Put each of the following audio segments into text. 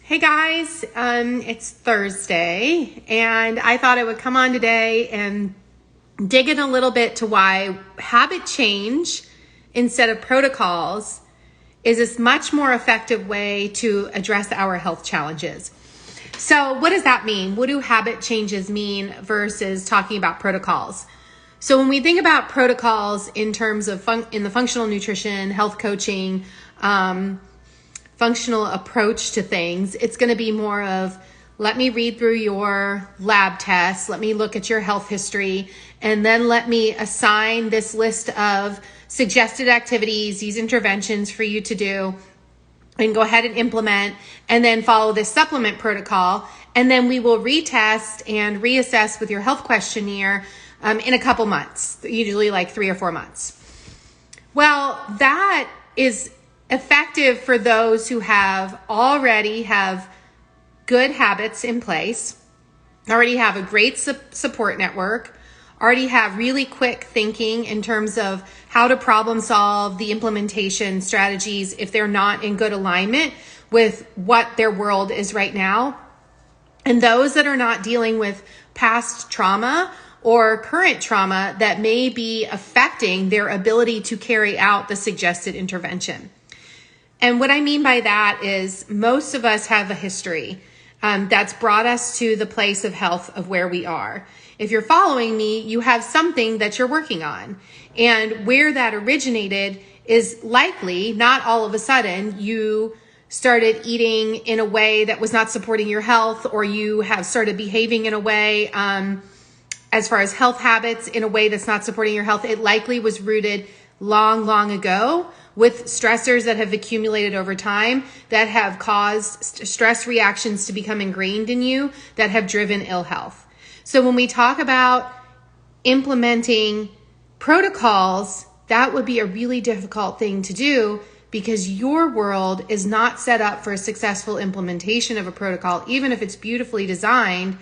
Hey guys, it's Thursday, and I thought I would come on today and dig in a little bit to why habit change instead of protocols is a much more effective way to address our health challenges. So what does that mean? What do habit changes mean versus talking about protocols? So when we think about protocols in terms of in the functional nutrition, health coaching, functional approach to things, it's going to be more of, let me read through your lab tests, let me look at your health history, and then let me assign this list of suggested activities, these interventions for you to do, and go ahead and implement, and then follow this supplement protocol, and then we will retest and reassess with your health questionnaire in a couple months, usually like 3 or 4 months. Well, that is effective for those who already have good habits in place, already have a great support network, already have really quick thinking in terms of how to problem solve the implementation strategies if they're not in good alignment with what their world is right now. And those that are not dealing with past trauma or current trauma that may be affecting their ability to carry out the suggested intervention. And what I mean by that is most of us have a history that's brought us to the place of health of where we are. If you're following me, you have something that you're working on. And where that originated is likely not all of a sudden you started eating in a way that was not supporting your health, or you have started behaving in a way as far as health habits in a way that's not supporting your health. It likely was rooted long ago with stressors that have accumulated over time that have caused stress reactions to become ingrained in you that have driven ill health. So when we talk about implementing protocols, that would be a really difficult thing to do because your world is not set up for a successful implementation of a protocol, even if it's beautifully designed,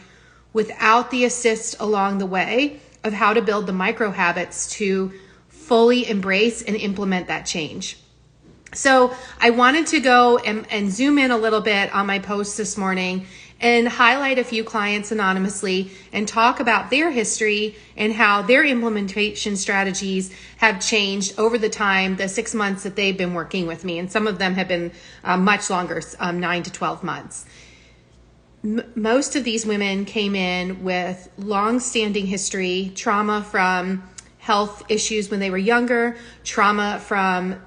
without the assist along the way of how to build the micro habits to fully embrace and implement that change. So I wanted to go and zoom in a little bit on my post this morning and highlight a few clients anonymously and talk about their history and how their implementation strategies have changed over the time, the 6 months that they've been working with me. And some of them have been much longer, 9 to 12 months. Most of these women came in with long-standing history, trauma from health issues when they were younger, trauma from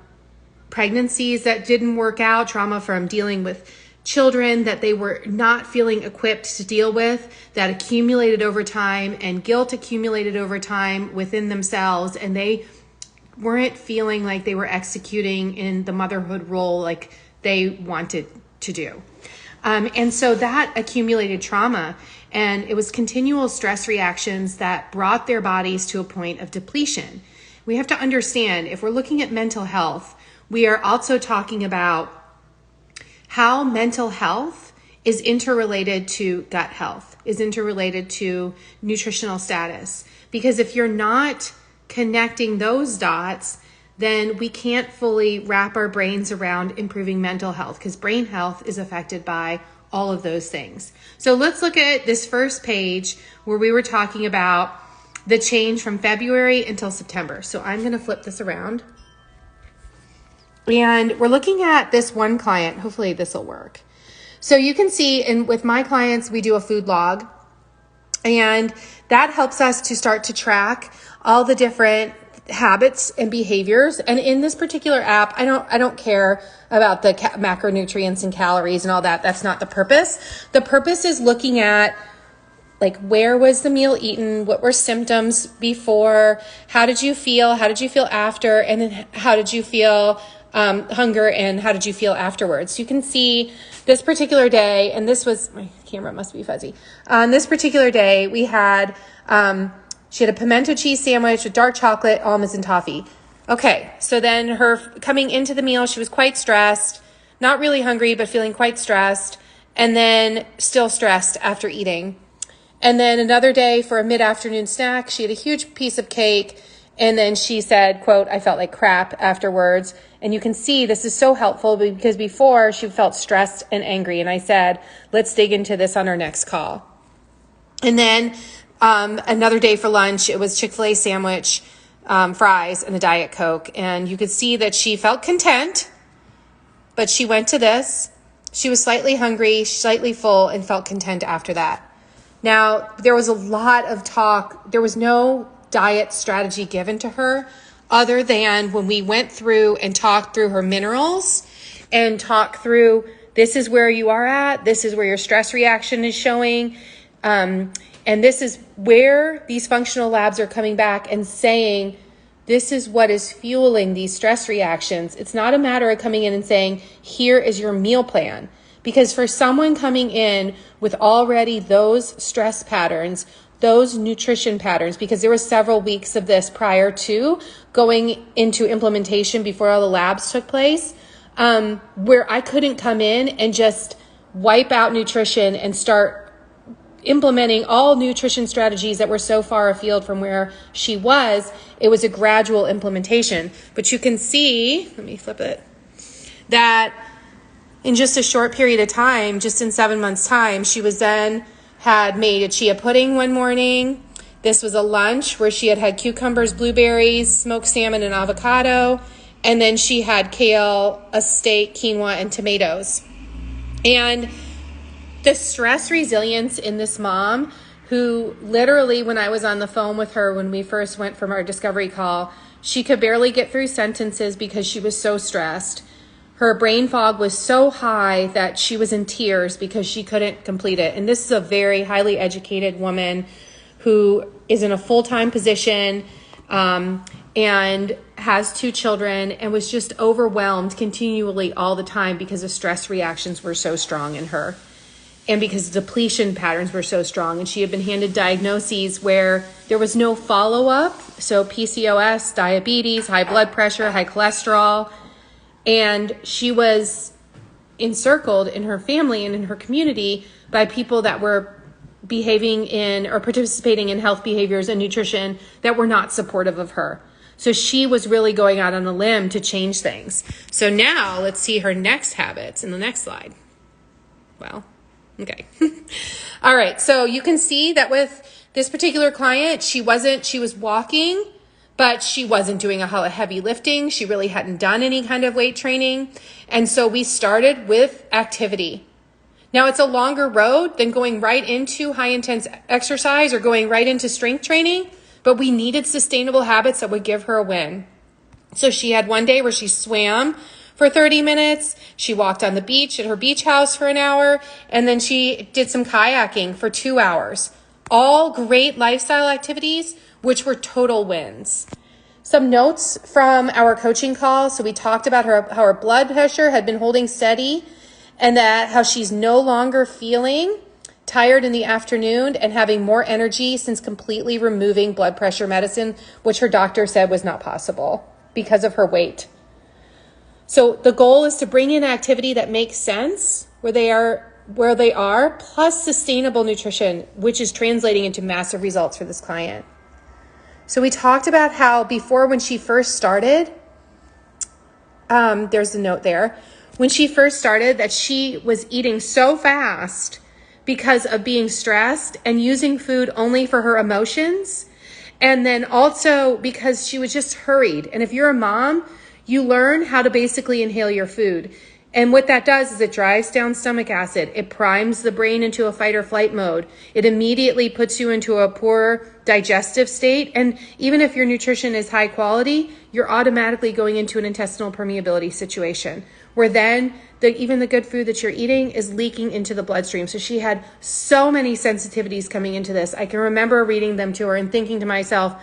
pregnancies that didn't work out, trauma from dealing with children that they were not feeling equipped to deal with, that accumulated over time, and guilt accumulated over time within themselves, and they weren't feeling like they were executing in the motherhood role like they wanted to do. And so that accumulated trauma, and it was continual stress reactions that brought their bodies to a point of depletion. We have to understand, if we're looking at mental health, we are also talking about how mental health is interrelated to gut health, is interrelated to nutritional status. Because if you're not connecting those dots, then we can't fully wrap our brains around improving mental health, because brain health is affected by all of those things. So let's look at this first page where we were talking about the change from February until September. So I'm going to flip this around. And we're looking at this one client. Hopefully this will work. So you can see, and with my clients, we do a food log. And that helps us to start to track all the different habits and behaviors. And in this particular app, I don't care about the macronutrients and calories and all that. That's not the purpose. The purpose is looking at, like, where was the meal eaten? What were symptoms before? How did you feel? How did you feel after? And then how did you feel hunger, and how did you feel afterwards? You can see this particular day, and this was, my camera must be fuzzy. On this particular day, we had, she had a pimento cheese sandwich with dark chocolate, almonds, and toffee. Okay, so then her coming into the meal, she was quite stressed, not really hungry, but feeling quite stressed, and then still stressed after eating. And then another day for a mid-afternoon snack, she had a huge piece of cake, and then she said, quote, "I felt like crap afterwards." And you can see this is so helpful because before she felt stressed and angry. And I said, let's dig into this on our next call. And then another day for lunch, it was Chick-fil-A sandwich, fries, and a Diet Coke. And you could see that she felt content, but she went to this. She was slightly hungry, slightly full, and felt content after that. Now, there was a lot of talk. There was no diet strategy given to her other than when we went through and talked through her minerals and talked through, this is where you are at, this is where your stress reaction is showing, and this is where these functional labs are coming back and saying, this is what is fueling these stress reactions. It's not a matter of coming in and saying, here is your meal plan. Because for someone coming in with already those stress patterns, those nutrition patterns, because there were several weeks of this prior to going into implementation before all the labs took place, where I couldn't come in and just wipe out nutrition and start implementing all nutrition strategies that were so far afield from where she was. It was a gradual implementation. But you can see, let me flip it, that in just a short period of time, just in 7 months' time, she was then had made a chia pudding one morning. This was a lunch where she had cucumbers, blueberries, smoked salmon, and avocado. And then she had kale, a steak, quinoa, and tomatoes. And the stress resilience in this mom, who literally, when I was on the phone with her when we first went from our discovery call, she could barely get through sentences because she was so stressed. Her brain fog was so high that she was in tears because she couldn't complete it. And this is a very highly educated woman who is in a full-time position and has 2 children and was just overwhelmed continually all the time because the stress reactions were so strong in her. And because the depletion patterns were so strong. And she had been handed diagnoses where there was no follow-up. So PCOS, diabetes, high blood pressure, high cholesterol. And she was encircled in her family and in her community by people that were behaving in or participating in health behaviors and nutrition that were not supportive of her. So she was really going out on a limb to change things. So now let's see her next habits in the next slide. Well, okay. All right. So you can see that with this particular client, she was walking, but she wasn't doing a heavy lifting. She really hadn't done any kind of weight training. And so we started with activity. Now it's a longer road than going right into high intense exercise or going right into strength training, but we needed sustainable habits that would give her a win. So she had one day where she swam for 30 minutes. She walked on the beach at her beach house for an hour, and then she did some kayaking for 2 hours. All great lifestyle activities, which were total wins. Some notes from our coaching call. So we talked about how her blood pressure had been holding steady and that how she's no longer feeling tired in the afternoon and having more energy since completely removing blood pressure medicine, which her doctor said was not possible because of her weight. So the goal is to bring in activity that makes sense where they are, plus sustainable nutrition, which is translating into massive results for this client. So we talked about how before, when she first started, there's a note there, when she first started, that she was eating so fast because of being stressed and using food only for her emotions. And then also because she was just hurried. And if you're a mom, you learn how to basically inhale your food. And what that does is it drives down stomach acid. It primes the brain into a fight or flight mode. It immediately puts you into a poor digestive state. And even if your nutrition is high quality, you're automatically going into an intestinal permeability situation where then even the good food that you're eating is leaking into the bloodstream. So she had so many sensitivities coming into this. I can remember reading them to her and thinking to myself,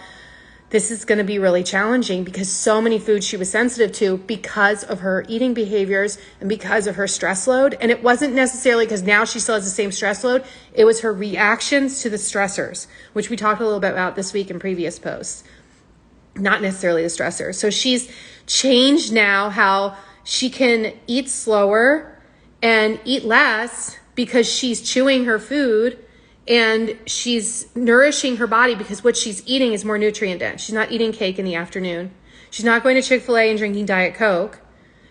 this is going to be really challenging because so many foods she was sensitive to because of her eating behaviors and because of her stress load. And it wasn't necessarily because now she still has the same stress load. It was her reactions to the stressors, which we talked a little bit about this week in previous posts, not necessarily the stressors. So she's changed now how she can eat slower and eat less because she's chewing her food and she's nourishing her body because what she's eating is more nutrient dense. She's not eating cake in the afternoon. She's not going to Chick-fil-A and drinking Diet Coke.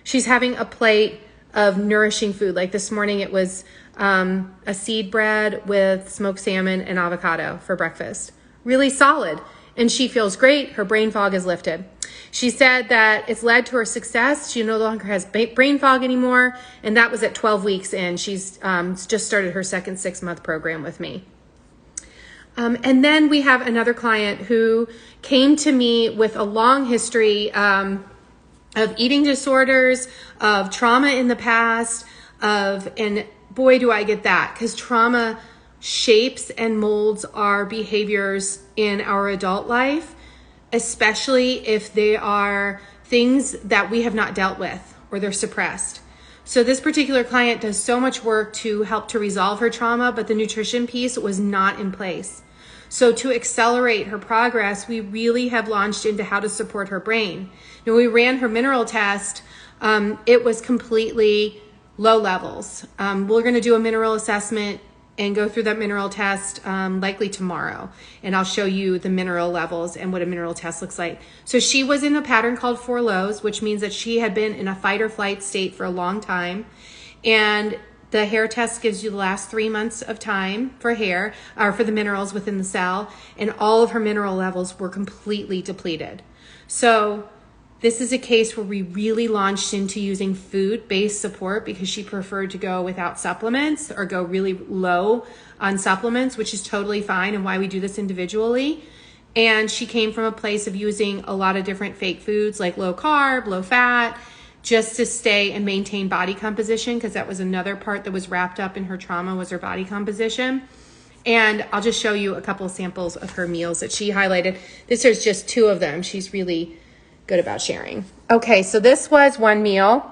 She's having a plate of nourishing food. Like this morning, it was a seed bread with smoked salmon and avocado for breakfast. Really solid. And she feels great. Her brain fog is lifted. She said that it's led to her success. She no longer has brain fog anymore. And that was at 12 weeks in. She's just started her second 6-month program with me. And then we have another client who came to me with a long history of eating disorders, of trauma in the past, and boy, do I get that, because trauma shapes and molds our behaviors in our adult life, especially if they are things that we have not dealt with or they're suppressed. So this particular client does so much work to help to resolve her trauma, but the nutrition piece was not in place. So to accelerate her progress, we really have launched into how to support her brain. Now, we ran her mineral test. It was completely low levels. We're going to do a mineral assessment and go through that mineral test likely tomorrow. And I'll show you the mineral levels and what a mineral test looks like. So she was in a pattern called 4 lows, which means that she had been in a fight or flight state for a long time. And the hair test gives you the last 3 months of time for hair, or for the minerals within the cell. And all of her mineral levels were completely depleted. So this is a case where we really launched into using food-based support because she preferred to go without supplements or go really low on supplements, which is totally fine, and why we do this individually. And she came from a place of using a lot of different fake foods like low carb, low fat, just to stay and maintain body composition, because that was another part that was wrapped up in her trauma, was her body composition. And I'll just show you a couple of samples of her meals that she highlighted. This is just 2 of them. She's really good about sharing. Okay, so this was one meal.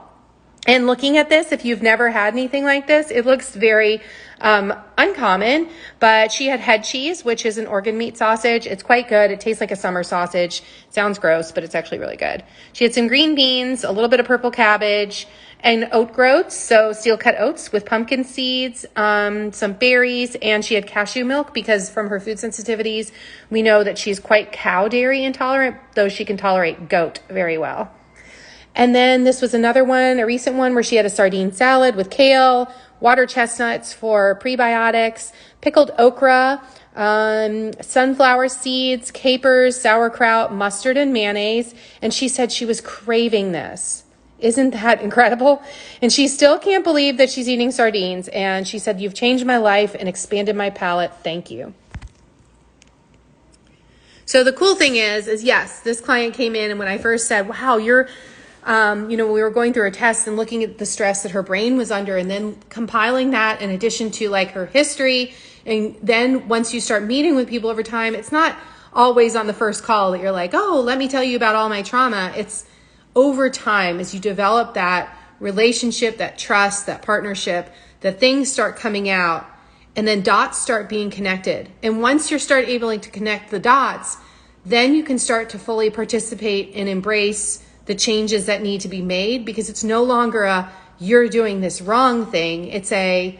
And looking at this, if you've never had anything like this, it looks very uncommon, but she had head cheese, which is an organ meat sausage. It's quite good. It tastes like a summer sausage. Sounds gross, but it's actually really good. She had some green beans, a little bit of purple cabbage, and oat groats, so steel cut oats with pumpkin seeds, some berries, and she had cashew milk because from her food sensitivities, we know that she's quite cow dairy intolerant, though she can tolerate goat very well. And then this was another one, a recent one, where she had a sardine salad with kale, water chestnuts for prebiotics, pickled okra, sunflower seeds, capers, sauerkraut, mustard, and mayonnaise. And she said she was craving this. Isn't that incredible? And she still can't believe that she's eating sardines. And she said, "You've changed my life and expanded my palate. Thank you." So the cool thing is yes, this client came in, and when I first said, wow, you're, we were going through her tests and looking at the stress that her brain was under, and then compiling that in addition to like her history. And then once you start meeting with people over time, it's not always on the first call that you're like, oh, let me tell you about all my trauma. It's over time, as you develop that relationship, that trust, that partnership, the things start coming out, and then dots start being connected. And once you start able to connect the dots, then you can start to fully participate and embrace the changes that need to be made, because it's no longer a you're doing this wrong thing. It's a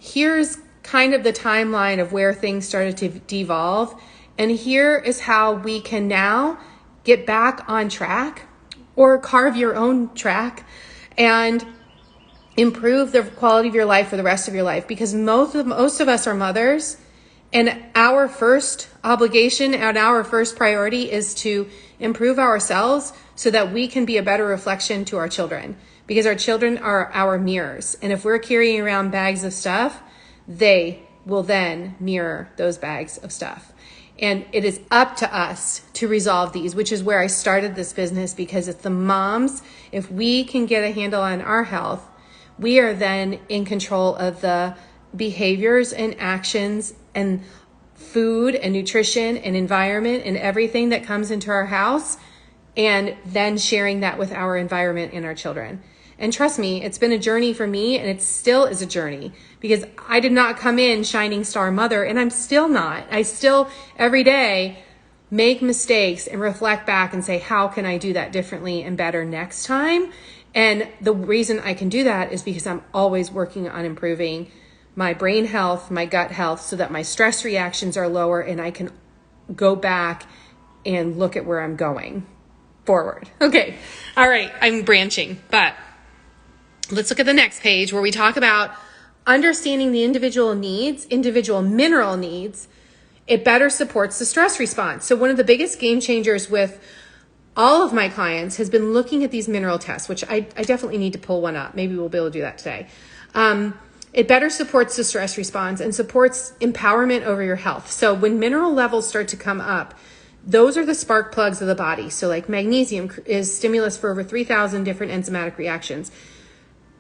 here's kind of the timeline of where things started to devolve, and here is how we can now get back on track, or carve your own track and improve the quality of your life for the rest of your life. Because most of us are mothers, and our first obligation and our first priority is to improve ourselves so that we can be a better reflection to our children, because our children are our mirrors. And if we're carrying around bags of stuff, they will then mirror those bags of stuff. And it is up to us to resolve these, which is where I started this business, because it's the moms. If we can get a handle on our health, we are then in control of the behaviors and actions and food and nutrition and environment and everything that comes into our house, and then sharing that with our environment and our children. And trust me, it's been a journey for me, and it still is a journey, because I did not come in shining star mother, and I'm still not. I still every day make mistakes and reflect back and say, how can I do that differently and better next time? And the reason I can do that is because I'm always working on improving my brain health, my gut health, so that my stress reactions are lower and I can go back and look at where I'm going forward. Okay. All right. I'm branching, but let's look at the next page where we talk about understanding the individual needs, individual mineral needs. It better supports the stress response. So one of the biggest game changers with all of my clients has been looking at these mineral tests, which I definitely need to pull one up. Maybe we'll be able to do that today. It better supports the stress response and supports empowerment over your health. So when mineral levels start to come up, those are the spark plugs of the body. So like magnesium is stimulus for over 3,000 different enzymatic reactions.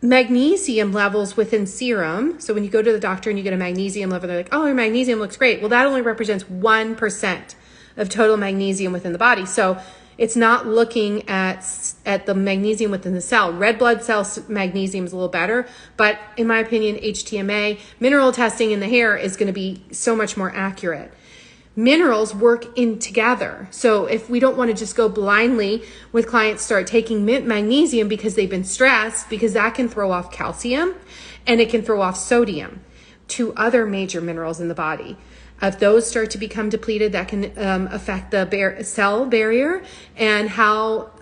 Magnesium levels within serum. So when you go to the doctor and you get a magnesium level, they're like, oh, your magnesium looks great. Well, that only represents 1% of total magnesium within the body. So it's not looking at the magnesium within the cell. Red blood cell magnesium is a little better, but in my opinion, HTMA, mineral testing in the hair is going to be so much more accurate. Minerals work in together. So if we don't want to just go blindly with clients start taking magnesium because they've been stressed, because that can throw off calcium and it can throw off sodium, two other major minerals in the body. If those start to become depleted, that can affect the cell barrier and how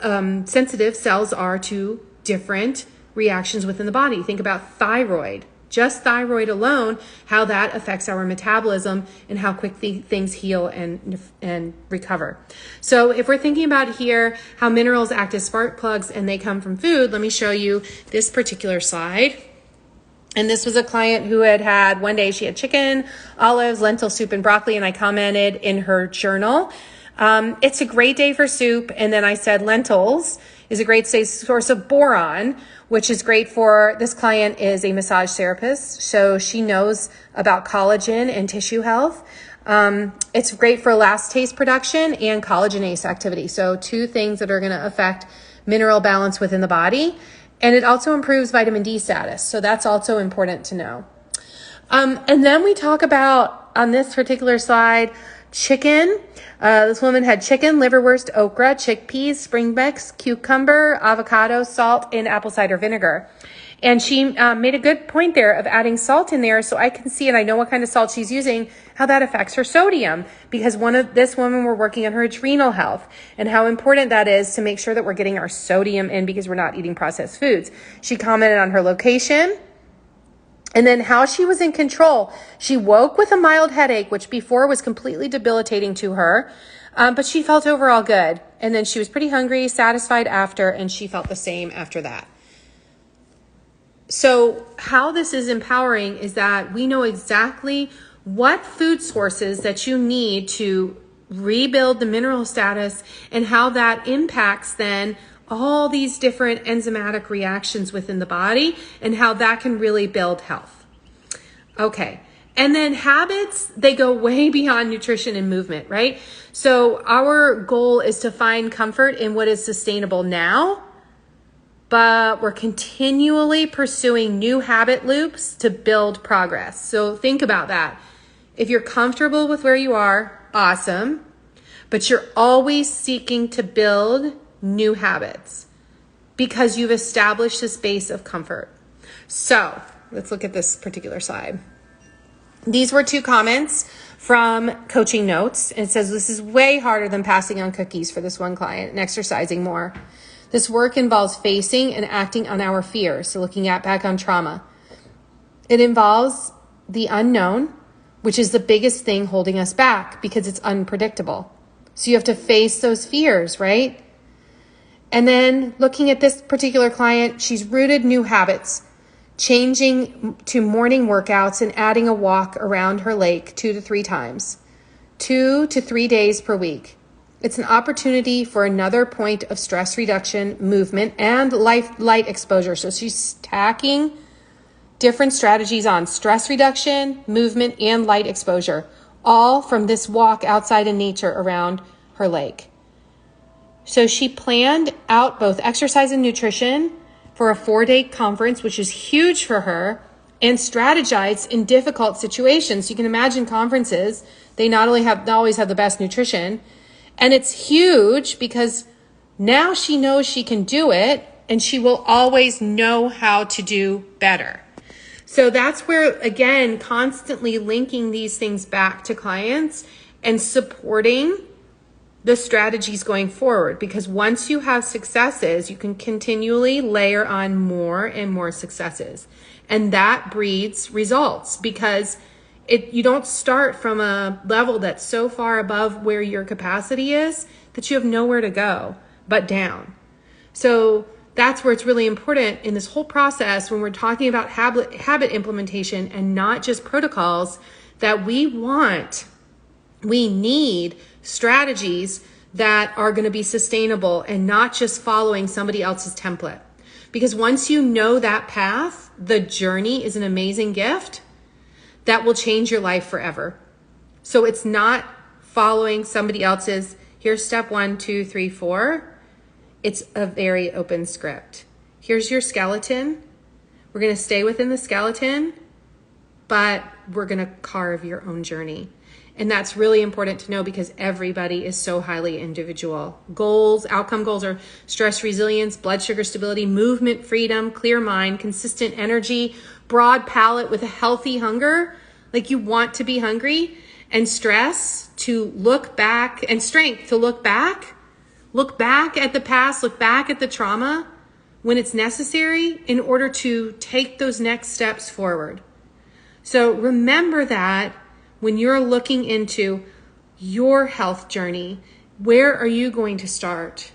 sensitive cells are to different reactions within the body. Think about thyroid. Just thyroid alone, how that affects our metabolism and how quickly things heal and recover. So if we're thinking about here how minerals act as spark plugs and they come from food, let me show you this particular slide. And this was a client who had one day she had chicken, olives, lentil soup, and broccoli, and I commented in her journal, it's a great day for soup. And then I said lentils is a great source of boron, which is great for, this client is a massage therapist, so she knows about collagen and tissue health. It's great for elastase production and collagenase activity. So two things that are going to affect mineral balance within the body. And it also improves vitamin D status. So that's also important to know. And then we talk about, on this particular slide, chicken. This woman had chicken, liverwurst, okra, chickpeas, spring mix, cucumber, avocado, salt, and apple cider vinegar. And she made a good point there of adding salt in there so I can see, and I know what kind of salt she's using, how that affects her sodium. Because this woman, we're working on her adrenal health and how important that is to make sure that we're getting our sodium in because we're not eating processed foods. She commented on her location. And then how she was in control. She woke with a mild headache, which before was completely debilitating to her, but she felt overall good. And then she was pretty hungry, satisfied after, and she felt the same after that. So how this is empowering is that we know exactly what food sources that you need to rebuild the mineral status and how that impacts then all these different enzymatic reactions within the body and how that can really build health. Okay. And then habits, they go way beyond nutrition and movement, right? So our goal is to find comfort in what is sustainable now, but we're continually pursuing new habit loops to build progress. So think about that. If you're comfortable with where you are, awesome, but you're always seeking to build new habits because you've established a space of comfort. So let's look at this particular slide. These were two comments from coaching notes. It says, this is way harder than passing on cookies for this one client and exercising more. This work involves facing and acting on our fears. So looking back on trauma. It involves the unknown, which is the biggest thing holding us back because it's unpredictable. So you have to face those fears, right? And then looking at this particular client, she's rooted new habits, changing to morning workouts and adding a walk around her lake 2 to 3 times, 2 to 3 days per week. It's an opportunity for another point of stress reduction, movement, and light exposure. So she's tacking different strategies on stress reduction, movement, and light exposure, all from this walk outside in nature around her lake. So she planned out both exercise and nutrition for a 4-day conference, which is huge for her, and strategized in difficult situations. You can imagine conferences, they not always have the best nutrition. And it's huge because now she knows she can do it and she will always know how to do better. So that's where, again, constantly linking these things back to clients and supporting the strategies going forward, because once you have successes, you can continually layer on more and more successes. And that breeds results, because you don't start from a level that's so far above where your capacity is that you have nowhere to go but down. So that's where it's really important in this whole process, when we're talking about habit implementation and not just protocols, that we need strategies that are going to be sustainable and not just following somebody else's template. Because once you know that path, the journey is an amazing gift that will change your life forever. So it's not following somebody else's, here's step 1, 2, 3, 4. It's a very open script. Here's your skeleton. We're going to stay within the skeleton, but we're going to carve your own journey. And that's really important to know, because everybody is so highly individual. Outcome goals are stress resilience, blood sugar stability, movement freedom, clear mind, consistent energy, broad palate with a healthy hunger, like you want to be hungry, and stress to look back, and strength to look back at the past, look back at the trauma when it's necessary in order to take those next steps forward. So remember that when you're looking into your health journey, where are you going to start,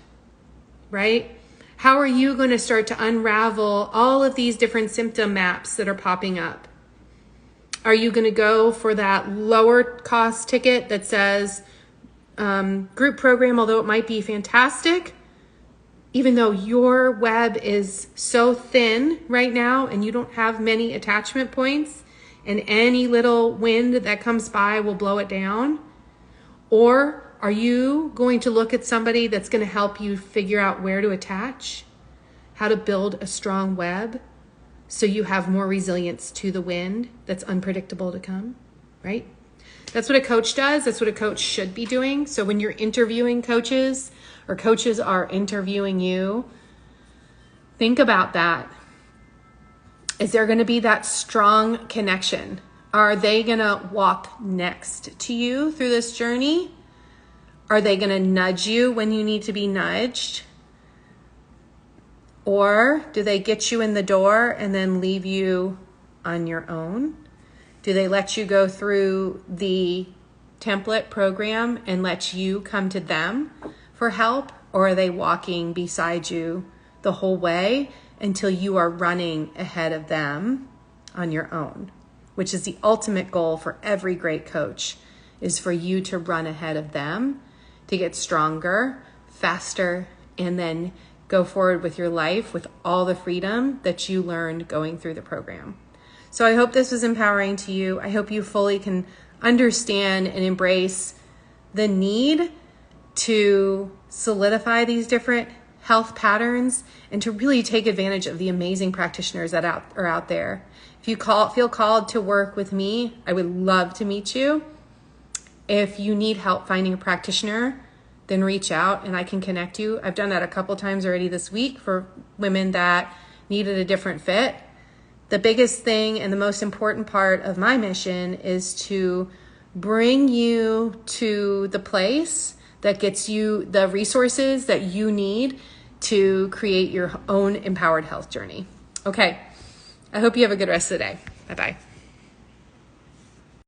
right? How are you going to start to unravel all of these different symptom maps that are popping up? Are you going to go for that lower cost ticket that says group program, although it might be fantastic, even though your web is so thin right now and you don't have many attachment points, and any little wind that comes by will blow it down? Or are you going to look at somebody that's going to help you figure out where to attach, how to build a strong web so you have more resilience to the wind that's unpredictable to come, right? That's what a coach does. That's what a coach should be doing. So when you're interviewing coaches, or coaches are interviewing you, think about that. Is there going to be that strong connection? Are they going to walk next to you through this journey? Are they going to nudge you when you need to be nudged? Or do they get you in the door and then leave you on your own? Do they let you go through the template program and let you come to them for help? Or are they walking beside you the whole way until you are running ahead of them on your own, which is the ultimate goal for every great coach, is for you to run ahead of them, to get stronger, faster, and then go forward with your life with all the freedom that you learned going through the program. So I hope this was empowering to you. I hope you fully can understand and embrace the need to solidify these different health patterns and to really take advantage of the amazing practitioners that are out there. If you feel called to work with me, I would love to meet you. If you need help finding a practitioner, then reach out and I can connect you. I've done that a couple times already this week for women that needed a different fit. The biggest thing and the most important part of my mission is to bring you to the place that gets you the resources that you need to create your own empowered health journey. Okay, I hope you have a good rest of the day. Bye-bye.